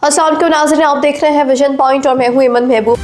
अस्सलाम वालेकुम नाज़रीन, आप देख रहे हैं विजन पॉइंट और मैं हूँ इमन महबूब।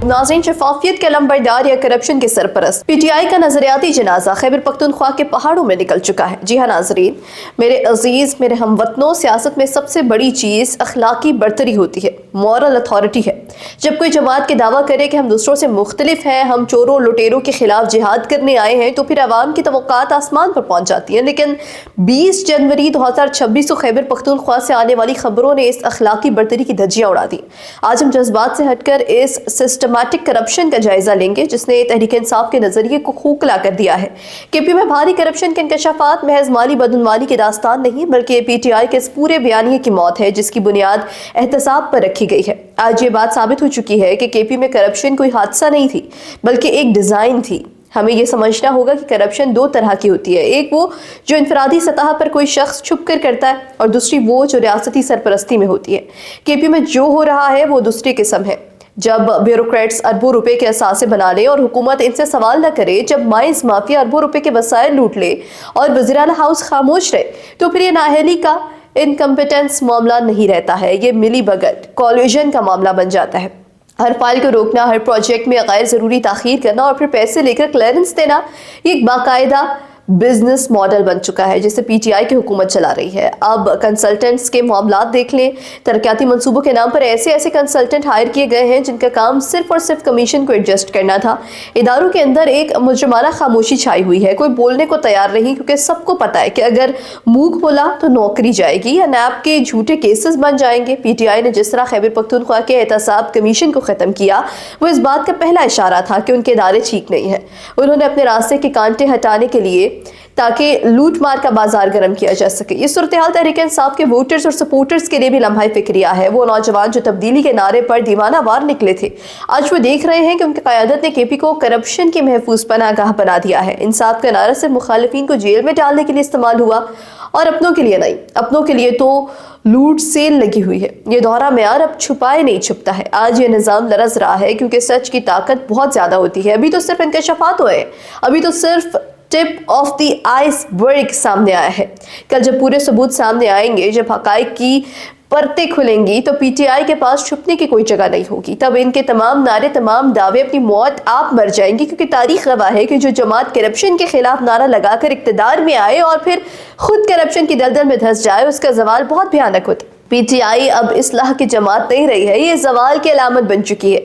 नाज़रीन, शफाफियत के लंबरदार या करप्शन के सरपरस्त पीटीआई का नजरियाती जनाजा खैबर पख्तूनख्वा के पहाड़ों में निकल चुका है। जी हाँ नाज़रीन, मेरे अजीज, मेरे हमवतनों, सियासत में सबसे बड़ी चीज़ अखलाकी बरतरी होती है, मॉरल अथॉरिटी है। जब कोई जमात के दावा करे कि हम दूसरों से मुख्तलिफ हैं, हम चोरों लुटेरों के खिलाफ जिहाद करने आए हैं, तो फिर अवाम की तवक्कात आसमान पर पहुंच जाती है। लेकिन 20 जनवरी 2026 को खैबर पख्तूनख्वा से आने वाली खबरों ने इस अखलाकी बरतरी की धज्जियां उड़ा दी। आज हम जज्बात से हटकर इस सिस्टमैटिक करप्शन का जायजा लेंगे जिसने तहरीक इंसाफ के नजरिए को खोखला कर दिया है। केपी में भारी करप्शन के इंकशाफात महज माली बदनवाली की दास्तान नहीं, बल्कि पीटीआई के इस पूरे बयानिए की मौत है जिसकी बुनियाद एहतसाब पर रखी गई है। आज ये बात साबित हो चुकी है कि केपी में करप्शन कोई हादसा नहीं थी, बल्कि एक डिजाइन थी। हमें यह समझना होगा कि करप्शन दो तरह की होती है, एक वो जो इनफरादी सतह पर कोई शख्स छुप कर करता है और दूसरी वो जो रियासती सरपरस्ती में होती है। केपी में जो हो रहा है वो दूसरी किस्म है। जब ब्यूरोक्रेट्स अरबों रुपए के असासे बना ले और हुकूमत इनसे सवाल न करे, जब माइंस माफिया अरबों रुपए के वसाइल लूट ले और वज़ीर आला हाउस खामोश रहे, तो फिर ये नाअहली का इनकम्पिटेंस मामला नहीं रहता है, ये मिली भगत कॉलिजन का मामला बन जाता है। हर फाइल को रोकना, हर प्रोजेक्ट में गैर ज़रूरी ताख़ीर करना और फिर पैसे लेकर क्लियरेंस देना, ये एक बाकायदा बिजनेस मॉडल बन चुका है जिसे पीटीआई की हुकूमत चला रही है। अब कंसल्टेंट्स के मामला देख लें। तरक्याती मंसूबों के नाम पर ऐसे ऐसे कंसल्टेंट हायर किए गए हैं जिनका काम सिर्फ और सिर्फ कमीशन को एडजस्ट करना था। इदारों के अंदर एक मुजरमाना खामोशी छाई हुई है, कोई बोलने को तैयार नहीं, क्योंकि सबको पता है कि अगर मूक बोला तो नौकरी जाएगी या नैब के झूठे केसेस बन जाएंगे। पीटीआई ने जिस तरह खैबर पख्तूनख्वा के एहतसाब कमीशन को खत्म किया, वो इस बात का पहला इशारा था कि उनके इदारे ठीक नहीं है। उन्होंने अपने रास्ते के कांटे हटाने के लिए ताकि लूट मार का बाजार गर्म किया जा सके। ये सूरत हाल तहरीक इंसाफ के वोटर्स और सपोर्टर्स के लिए भी लम्हा फिक्रिया है। वो नौजवान जो तब्दीली के नारे पर दीवाना वार निकले थे, आज वो देख रहे हैं कि उनकी क़यादत ने केपी को करप्शन की महफूज पनाहगाह बना दिया है। इंसाफ का नारा सिर्फ मुखालिफिन को जेल में डालने के लिए इस्तेमाल हुआ और अपनों के लिए नहीं। अपनों के लिए तो लूट सेल लगी हुई है। ये दोहरा मेयार अब छुपाए नहीं छुपता है। आज ये निज़ाम लरज़ रहा है क्योंकि सच की ताकत बहुत ज्यादा होती है। अभी तो सिर्फ इंकशाफात हुए, अभी तो सिर्फ टिप ऑफ द आइसबर्ग सामने आया है। कल जब पूरे सबूत सामने आएंगे, जब हकाइक की परतें खुलेंगी, तो पीटीआई के पास छुपने की कोई जगह नहीं होगी। तब इनके तमाम नारे, तमाम दावे अपनी मौत आप मर जाएंगी, क्योंकि तारीख गवाह है कि जो जमात करप्शन के खिलाफ नारा लगाकर इक्तदार में आए और फिर खुद करप्शन की दलदल में धंस जाए, उसका जवाल बहुत भयानक होता है। पीटीआई अब इस्लाह की जमात नहीं रही है, ये जवाल की अलामत बन चुकी है।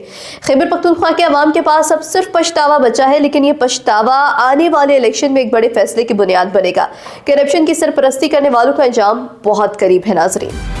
खैबर पख्तूनख्वा के अवाम के पास अब सिर्फ पछतावा बचा है, लेकिन ये पछतावा आने वाले इलेक्शन में एक बड़े फैसले की बुनियाद बनेगा। करप्शन की सरपरस्ती करने वालों का अंजाम बहुत करीब है नाज़रीन।